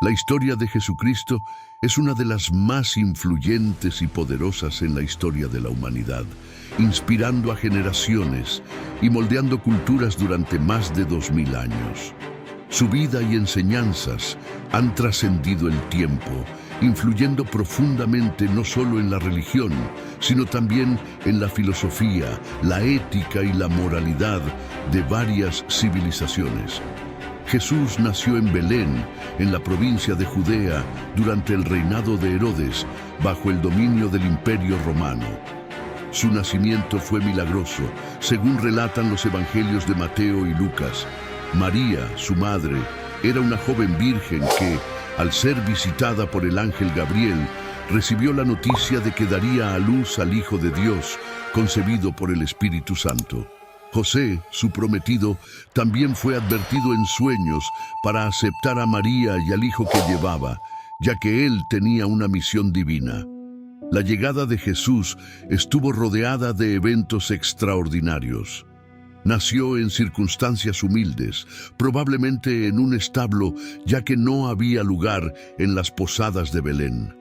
La historia de Jesucristo es una de las más influyentes y poderosas en la historia de la humanidad, inspirando a generaciones y moldeando culturas durante más de 2000 años. Su vida y enseñanzas han trascendido el tiempo, influyendo profundamente no solo en la religión, sino también en la filosofía, la ética y la moralidad de varias civilizaciones. Jesús nació en Belén, en la provincia de Judea, durante el reinado de Herodes, bajo el dominio del Imperio Romano. Su nacimiento fue milagroso, según relatan los evangelios de Mateo y Lucas. María, su madre, era una joven virgen que, al ser visitada por el ángel Gabriel, recibió la noticia de que daría a luz al Hijo de Dios, concebido por el Espíritu Santo. José, su prometido, también fue advertido en sueños para aceptar a María y al hijo que llevaba, ya que él tenía una misión divina. La llegada de Jesús estuvo rodeada de eventos extraordinarios. Nació en circunstancias humildes, probablemente en un establo, ya que no había lugar en las posadas de Belén.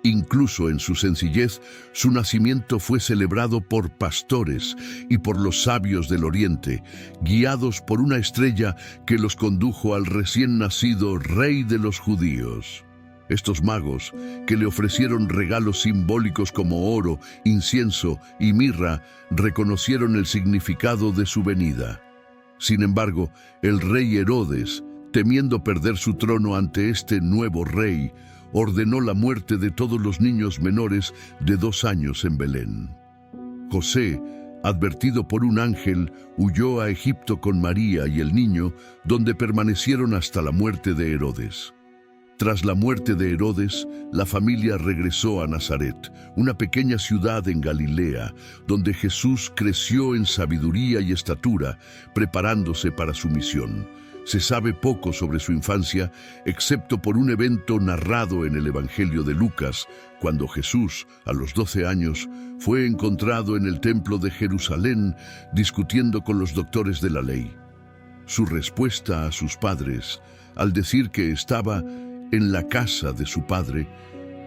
Incluso en su sencillez, su nacimiento fue celebrado por pastores y por los sabios del Oriente, guiados por una estrella que los condujo al recién nacido Rey de los Judíos. Estos magos, que le ofrecieron regalos simbólicos como oro, incienso y mirra, reconocieron el significado de su venida. Sin embargo, el rey Herodes, temiendo perder su trono ante este nuevo rey, ordenó la muerte de todos los niños menores de 2 años en Belén. José, advertido por un ángel, huyó a Egipto con María y el niño, donde permanecieron hasta la muerte de Herodes. Tras la muerte de Herodes, la familia regresó a Nazaret, una pequeña ciudad en Galilea, donde Jesús creció en sabiduría y estatura, preparándose para su misión. Se sabe poco sobre su infancia, excepto por un evento narrado en el Evangelio de Lucas, cuando Jesús, a los 12 años, fue encontrado en el templo de Jerusalén discutiendo con los doctores de la ley. Su respuesta a sus padres, al decir que estaba en la casa de su padre,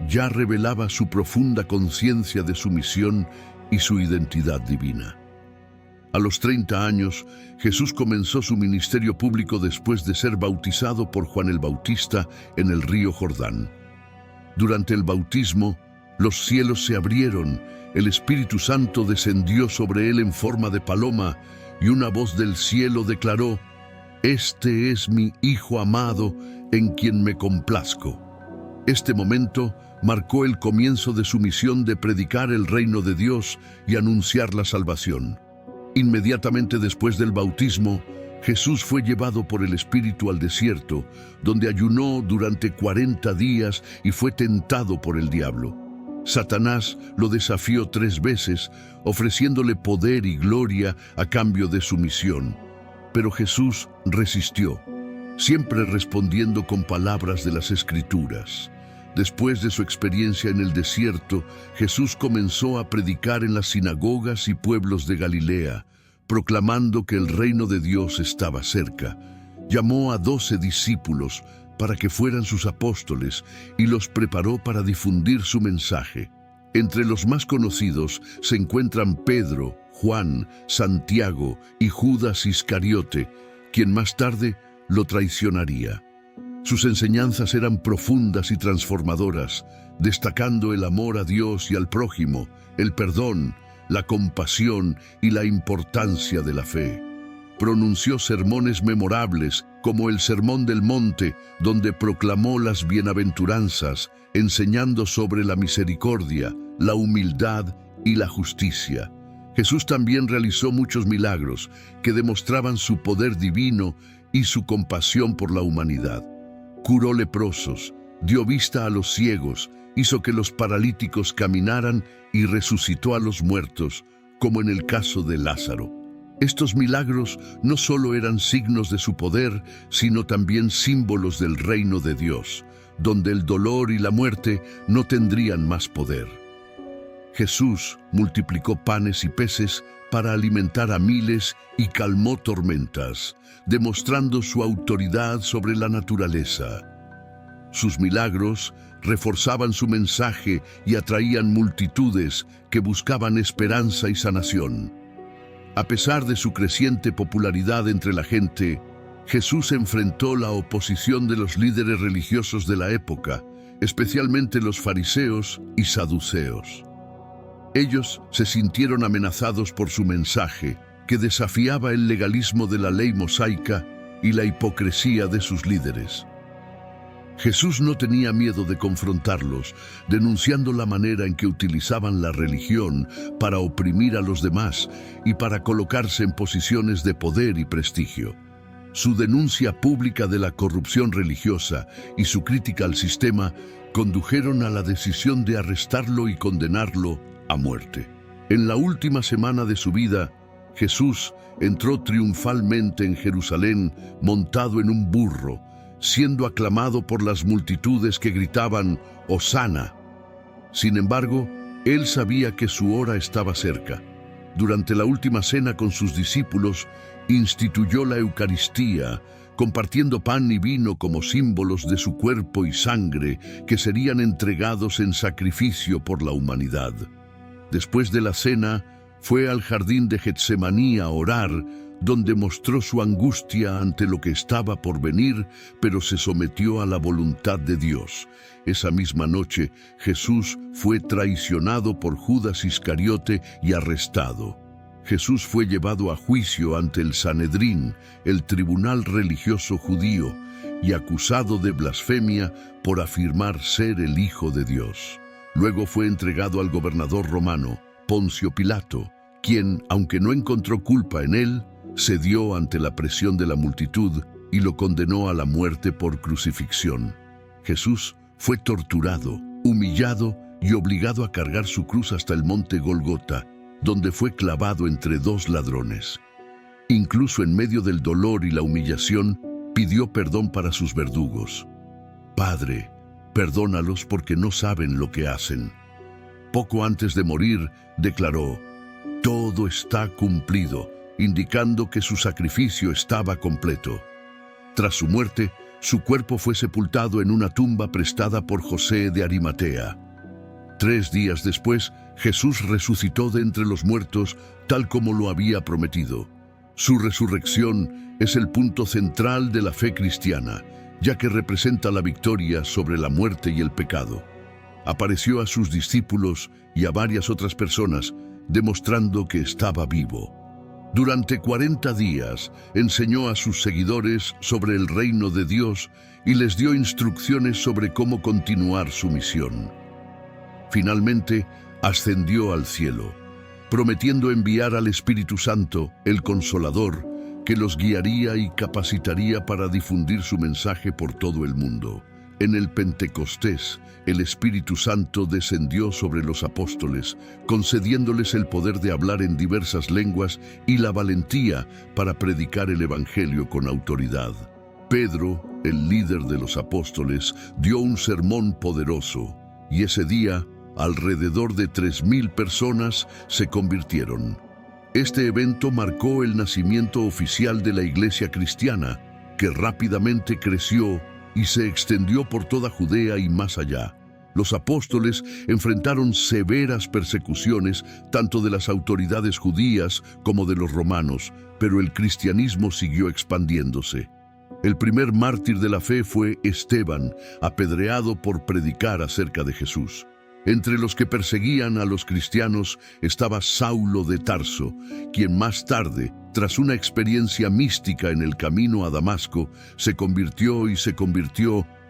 ya revelaba su profunda conciencia de su misión y su identidad divina. A los 30 años, Jesús comenzó su ministerio público después de ser bautizado por Juan el Bautista en el río Jordán. Durante el bautismo, los cielos se abrieron, el Espíritu Santo descendió sobre él en forma de paloma, y una voz del cielo declaró: «Este es mi Hijo amado, en quien me complazco». Este momento marcó el comienzo de su misión de predicar el reino de Dios y anunciar la salvación. Inmediatamente después del bautismo, Jesús fue llevado por el Espíritu al desierto, donde ayunó durante 40 días y fue tentado por el diablo. Satanás lo desafió 3 veces, ofreciéndole poder y gloria a cambio de su misión. Pero Jesús resistió, siempre respondiendo con palabras de las Escrituras. Después de su experiencia en el desierto, Jesús comenzó a predicar en las sinagogas y pueblos de Galilea, proclamando que el reino de Dios estaba cerca. Llamó a 12 discípulos para que fueran sus apóstoles y los preparó para difundir su mensaje. Entre los más conocidos se encuentran Pedro, Juan, Santiago y Judas Iscariote, quien más tarde lo traicionaría. Sus enseñanzas eran profundas y transformadoras, destacando el amor a Dios y al prójimo, el perdón, la compasión y la importancia de la fe. Pronunció sermones memorables, como el Sermón del Monte, donde proclamó las bienaventuranzas, enseñando sobre la misericordia, la humildad y la justicia. Jesús también realizó muchos milagros que demostraban su poder divino y su compasión por la humanidad. Curó leprosos, dio vista a los ciegos, hizo que los paralíticos caminaran y resucitó a los muertos, como en el caso de Lázaro. Estos milagros no solo eran signos de su poder, sino también símbolos del reino de Dios, donde el dolor y la muerte no tendrían más poder. Jesús multiplicó panes y peces para alimentar a miles y calmó tormentas, demostrando su autoridad sobre la naturaleza. Sus milagros reforzaban su mensaje y atraían multitudes que buscaban esperanza y sanación. A pesar de su creciente popularidad entre la gente, Jesús enfrentó la oposición de los líderes religiosos de la época, especialmente los fariseos y saduceos. Ellos se sintieron amenazados por su mensaje, que desafiaba el legalismo de la ley mosaica y la hipocresía de sus líderes. Jesús no tenía miedo de confrontarlos, denunciando la manera en que utilizaban la religión para oprimir a los demás y para colocarse en posiciones de poder y prestigio. Su denuncia pública de la corrupción religiosa y su crítica al sistema condujeron a la decisión de arrestarlo y condenarlo a muerte. En la última semana de su vida, Jesús entró triunfalmente en Jerusalén montado en un burro, siendo aclamado por las multitudes que gritaban «Hosana». Sin embargo, él sabía que su hora estaba cerca. Durante la última cena con sus discípulos, instituyó la Eucaristía, compartiendo pan y vino como símbolos de su cuerpo y sangre que serían entregados en sacrificio por la humanidad. Después de la cena, fue al jardín de Getsemaní a orar, donde mostró su angustia ante lo que estaba por venir, pero se sometió a la voluntad de Dios. Esa misma noche, Jesús fue traicionado por Judas Iscariote y arrestado. Jesús fue llevado a juicio ante el Sanedrín, el tribunal religioso judío, y acusado de blasfemia por afirmar ser el Hijo de Dios. Luego fue entregado al gobernador romano, Poncio Pilato, quien, aunque no encontró culpa en él, cedió ante la presión de la multitud y lo condenó a la muerte por crucifixión. Jesús fue torturado, humillado y obligado a cargar su cruz hasta el monte Golgota, donde fue clavado entre dos ladrones. Incluso en medio del dolor y la humillación, pidió perdón para sus verdugos. «Padre, perdónalos porque no saben lo que hacen». Poco antes de morir, declaró: «Todo está cumplido», indicando que su sacrificio estaba completo. Tras su muerte, su cuerpo fue sepultado en una tumba prestada por José de Arimatea. 3 días después, Jesús resucitó de entre los muertos, tal como lo había prometido. Su resurrección es el punto central de la fe cristiana, ya que representa la victoria sobre la muerte y el pecado. Apareció a sus discípulos y a varias otras personas, demostrando que estaba vivo. Durante 40 días enseñó a sus seguidores sobre el reino de Dios y les dio instrucciones sobre cómo continuar su misión. Finalmente, ascendió al cielo, prometiendo enviar al Espíritu Santo, el Consolador, que los guiaría y capacitaría para difundir su mensaje por todo el mundo. En el Pentecostés, el Espíritu Santo descendió sobre los apóstoles, concediéndoles el poder de hablar en diversas lenguas y la valentía para predicar el Evangelio con autoridad. Pedro, el líder de los apóstoles, dio un sermón poderoso, y ese día, alrededor de 3.000 personas se convirtieron. Este evento marcó el nacimiento oficial de la Iglesia cristiana, que rápidamente creció y se extendió por toda Judea y más allá. Los apóstoles enfrentaron severas persecuciones tanto de las autoridades judías como de los romanos, pero el cristianismo siguió expandiéndose. El primer mártir de la fe fue Esteban, apedreado por predicar acerca de Jesús. Entre los que perseguían a los cristianos estaba Saulo de Tarso, quien más tarde, tras una experiencia mística en el camino a Damasco, se convirtió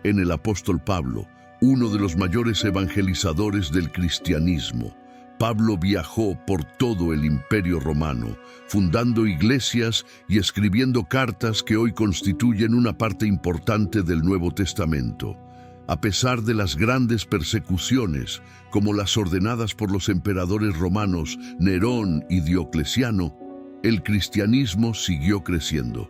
en el apóstol Pablo, uno de los mayores evangelizadores del cristianismo. Pablo viajó por todo el Imperio Romano, fundando iglesias y escribiendo cartas que hoy constituyen una parte importante del Nuevo Testamento. A pesar de las grandes persecuciones, como las ordenadas por los emperadores romanos Nerón y Diocleciano, el cristianismo siguió creciendo.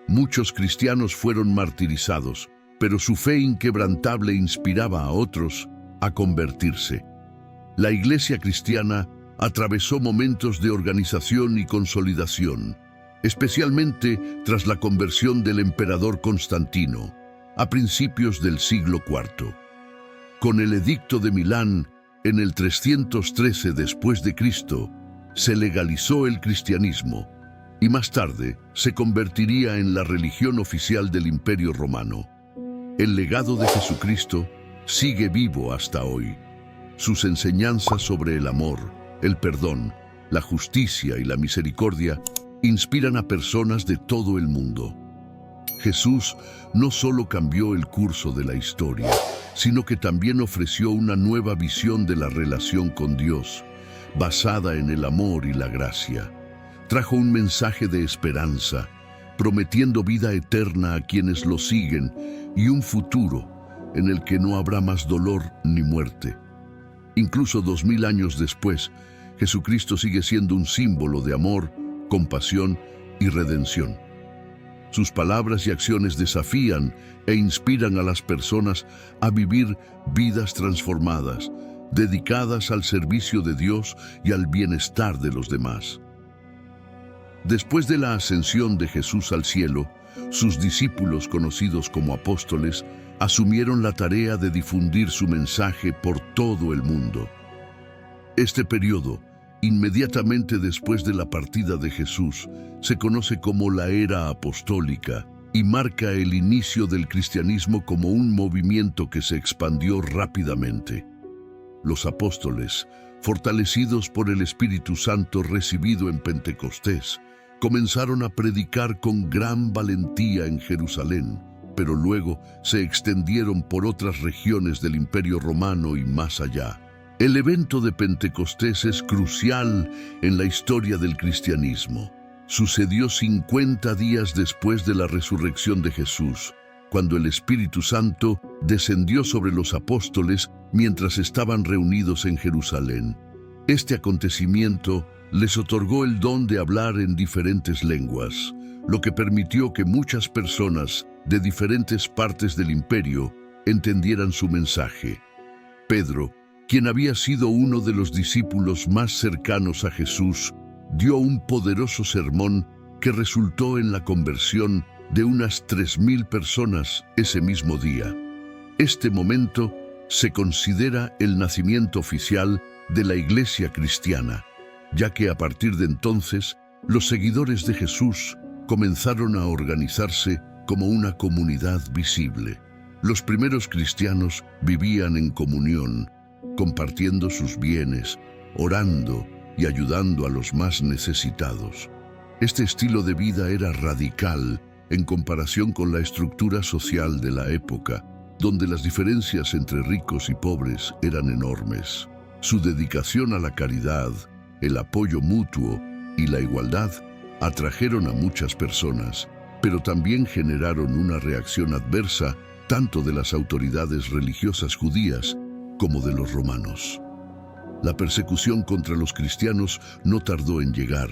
Muchos cristianos fueron martirizados, pero su fe inquebrantable inspiraba a otros a convertirse. La Iglesia cristiana atravesó momentos de organización y consolidación, especialmente tras la conversión del emperador Constantino. a principios del siglo IV. Con el Edicto de Milán, en el 313 después de Cristo, se legalizó el cristianismo y más tarde se convertiría en la religión oficial del Imperio Romano. El legado de Jesucristo sigue vivo hasta hoy. Sus enseñanzas sobre el amor, el perdón, la justicia y la misericordia inspiran a personas de todo el mundo. Jesús no solo cambió el curso de la historia, sino que también ofreció una nueva visión de la relación con Dios, basada en el amor y la gracia. Trajo un mensaje de esperanza, prometiendo vida eterna a quienes lo siguen y un futuro en el que no habrá más dolor ni muerte. Incluso 2000 años después, Jesucristo sigue siendo un símbolo de amor, compasión y redención. Sus palabras y acciones desafían e inspiran a las personas a vivir vidas transformadas, dedicadas al servicio de Dios y al bienestar de los demás. Después de la ascensión de Jesús al cielo, sus discípulos, conocidos como apóstoles, asumieron la tarea de difundir su mensaje por todo el mundo. Este periodo, inmediatamente después de la partida de Jesús, se conoce como la Era Apostólica y marca el inicio del cristianismo como un movimiento que se expandió rápidamente. Los apóstoles, fortalecidos por el Espíritu Santo recibido en Pentecostés, comenzaron a predicar con gran valentía en Jerusalén, pero luego se extendieron por otras regiones del Imperio Romano y más allá. El evento de Pentecostés es crucial en la historia del cristianismo. Sucedió 50 días después de la resurrección de Jesús, cuando el Espíritu Santo descendió sobre los apóstoles mientras estaban reunidos en Jerusalén. Este acontecimiento les otorgó el don de hablar en diferentes lenguas, lo que permitió que muchas personas de diferentes partes del imperio entendieran su mensaje. Pedro, quien había sido uno de los discípulos más cercanos a Jesús, dio un poderoso sermón que resultó en la conversión de unas 3000 personas ese mismo día. Este momento se considera el nacimiento oficial de la Iglesia cristiana, ya que a partir de entonces los seguidores de Jesús comenzaron a organizarse como una comunidad visible. Los primeros cristianos vivían en comunión, compartiendo sus bienes, orando y ayudando a los más necesitados. Este estilo de vida era radical en comparación con la estructura social de la época, donde las diferencias entre ricos y pobres eran enormes. Su dedicación a la caridad, el apoyo mutuo y la igualdad atrajeron a muchas personas, pero también generaron una reacción adversa tanto de las autoridades religiosas judías como de los romanos. La persecución contra los cristianos no tardó en llegar,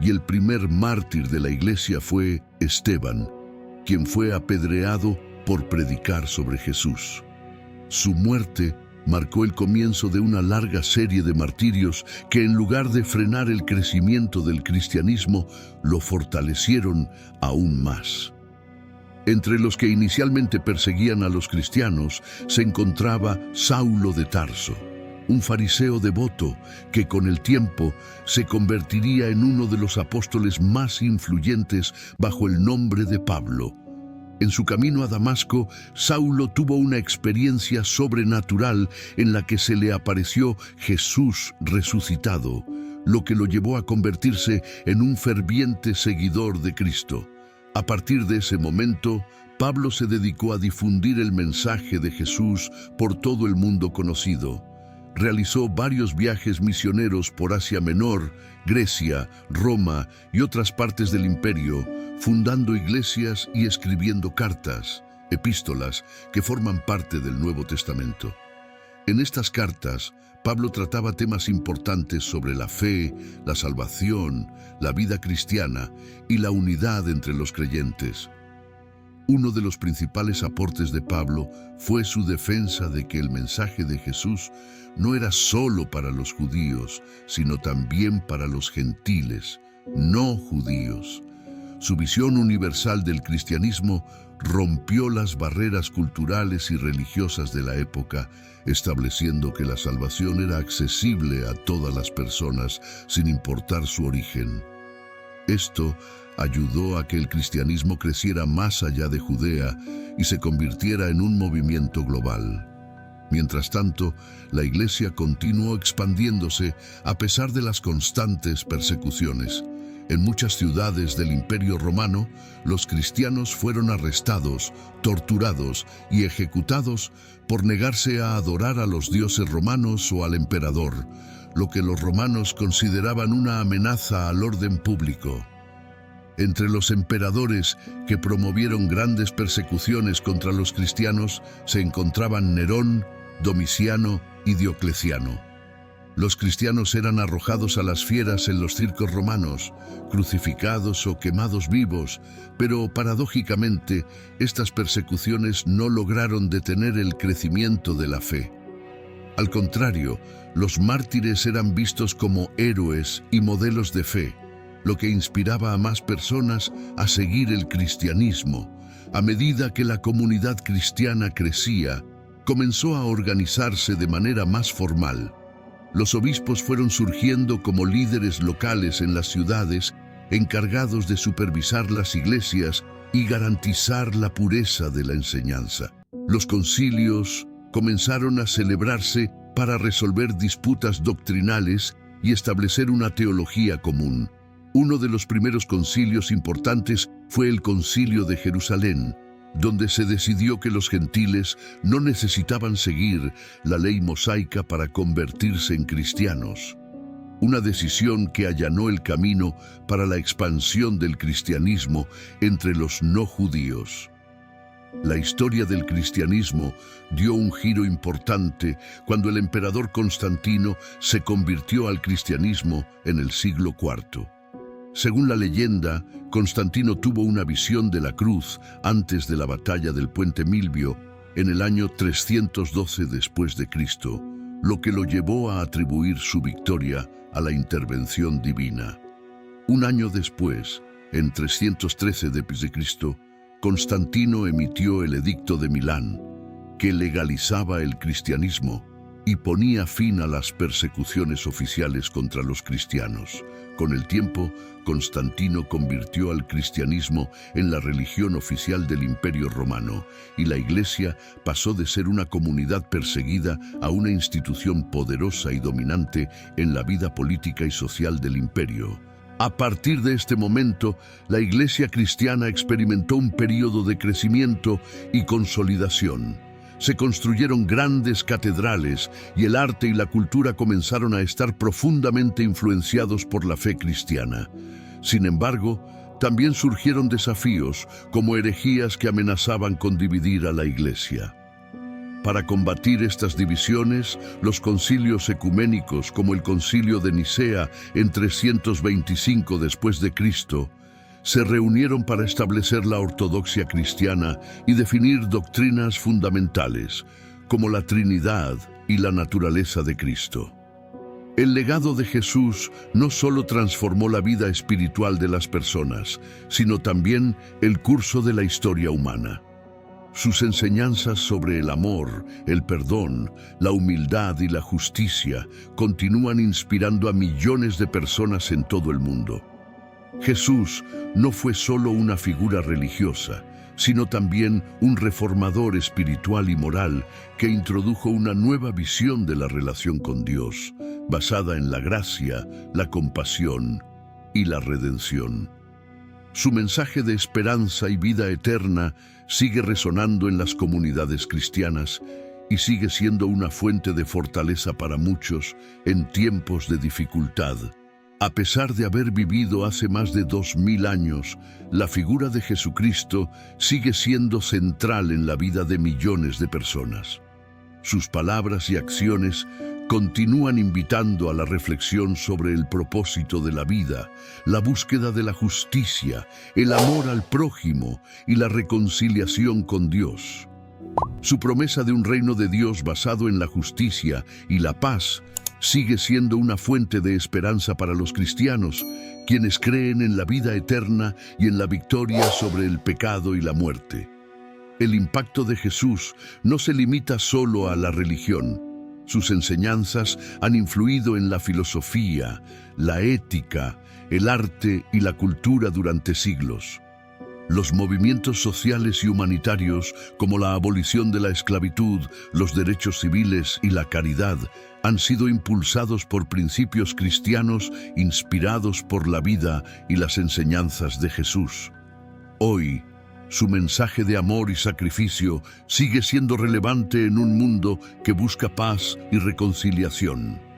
y el primer mártir de la iglesia fue Esteban, quien fue apedreado por predicar sobre Jesús. Su muerte marcó el comienzo de una larga serie de martirios que, en lugar de frenar el crecimiento del cristianismo, lo fortalecieron aún más. Entre los que inicialmente perseguían a los cristianos se encontraba Saulo de Tarso, un fariseo devoto que con el tiempo se convertiría en uno de los apóstoles más influyentes bajo el nombre de Pablo. En su camino a Damasco, Saulo tuvo una experiencia sobrenatural en la que se le apareció Jesús resucitado, lo que lo llevó a convertirse en un ferviente seguidor de Cristo. A partir de ese momento, Pablo se dedicó a difundir el mensaje de Jesús por todo el mundo conocido. Realizó varios viajes misioneros por Asia Menor, Grecia, Roma y otras partes del imperio, fundando iglesias y escribiendo cartas, epístolas, que forman parte del Nuevo Testamento. En estas cartas, Pablo trataba temas importantes sobre la fe, la salvación, la vida cristiana y la unidad entre los creyentes. Uno de los principales aportes de Pablo fue su defensa de que el mensaje de Jesús no era solo para los judíos, sino también para los gentiles, no judíos. Su visión universal del cristianismo rompió las barreras culturales y religiosas de la época, estableciendo que la salvación era accesible a todas las personas, sin importar su origen. Esto ayudó a que el cristianismo creciera más allá de Judea y se convirtiera en un movimiento global. Mientras tanto, la Iglesia continuó expandiéndose a pesar de las constantes persecuciones. En muchas ciudades del Imperio Romano, los cristianos fueron arrestados, torturados y ejecutados por negarse a adorar a los dioses romanos o al emperador, lo que los romanos consideraban una amenaza al orden público. Entre los emperadores que promovieron grandes persecuciones contra los cristianos se encontraban Nerón, Domiciano y Diocleciano. Los cristianos eran arrojados a las fieras en los circos romanos, crucificados o quemados vivos, pero paradójicamente estas persecuciones no lograron detener el crecimiento de la fe. Al contrario, los mártires eran vistos como héroes y modelos de fe, lo que inspiraba a más personas a seguir el cristianismo. A medida que la comunidad cristiana crecía, comenzó a organizarse de manera más formal. Los obispos fueron surgiendo como líderes locales en las ciudades, encargados de supervisar las iglesias y garantizar la pureza de la enseñanza. Los concilios comenzaron a celebrarse para resolver disputas doctrinales y establecer una teología común. Uno de los primeros concilios importantes fue el Concilio de Jerusalén, donde se decidió que los gentiles no necesitaban seguir la ley mosaica para convertirse en cristianos. Una decisión que allanó el camino para la expansión del cristianismo entre los no judíos. La historia del cristianismo dio un giro importante cuando el emperador Constantino se convirtió al cristianismo en el siglo IV. Según la leyenda, Constantino tuvo una visión de la cruz antes de la batalla del puente Milvio en el año 312 después de Cristo, lo que lo llevó a atribuir su victoria a la intervención divina. Un año después, en 313 d.C., Constantino emitió el Edicto de Milán, que legalizaba el cristianismo y ponía fin a las persecuciones oficiales contra los cristianos. Con el tiempo, Constantino convirtió al cristianismo en la religión oficial del Imperio Romano, y la Iglesia pasó de ser una comunidad perseguida a una institución poderosa y dominante en la vida política y social del imperio. A partir de este momento, la Iglesia cristiana experimentó un periodo de crecimiento y consolidación. Se construyeron grandes catedrales y el arte y la cultura comenzaron a estar profundamente influenciados por la fe cristiana. Sin embargo, también surgieron desafíos como herejías que amenazaban con dividir a la Iglesia. Para combatir estas divisiones, los concilios ecuménicos, como el Concilio de Nicea en 325 después de Cristo, se reunieron para establecer la ortodoxia cristiana y definir doctrinas fundamentales, como la Trinidad y la naturaleza de Cristo. El legado de Jesús no solo transformó la vida espiritual de las personas, sino también el curso de la historia humana. Sus enseñanzas sobre el amor, el perdón, la humildad y la justicia continúan inspirando a millones de personas en todo el mundo. Jesús no fue solo una figura religiosa, sino también un reformador espiritual y moral que introdujo una nueva visión de la relación con Dios, basada en la gracia, la compasión y la redención. Su mensaje de esperanza y vida eterna sigue resonando en las comunidades cristianas y sigue siendo una fuente de fortaleza para muchos en tiempos de dificultad. A pesar de haber vivido hace más de 2000 años, la figura de Jesucristo sigue siendo central en la vida de millones de personas. Sus palabras y acciones continúan invitando a la reflexión sobre el propósito de la vida, la búsqueda de la justicia, el amor al prójimo y la reconciliación con Dios. Su promesa de un reino de Dios basado en la justicia y la paz sigue siendo una fuente de esperanza para los cristianos, quienes creen en la vida eterna y en la victoria sobre el pecado y la muerte. El impacto de Jesús no se limita solo a la religión. Sus enseñanzas han influido en la filosofía, la ética, el arte y la cultura durante siglos. Los movimientos sociales y humanitarios, como la abolición de la esclavitud, los derechos civiles y la caridad, han sido impulsados por principios cristianos inspirados por la vida y las enseñanzas de Jesús. Hoy, su mensaje de amor y sacrificio sigue siendo relevante en un mundo que busca paz y reconciliación.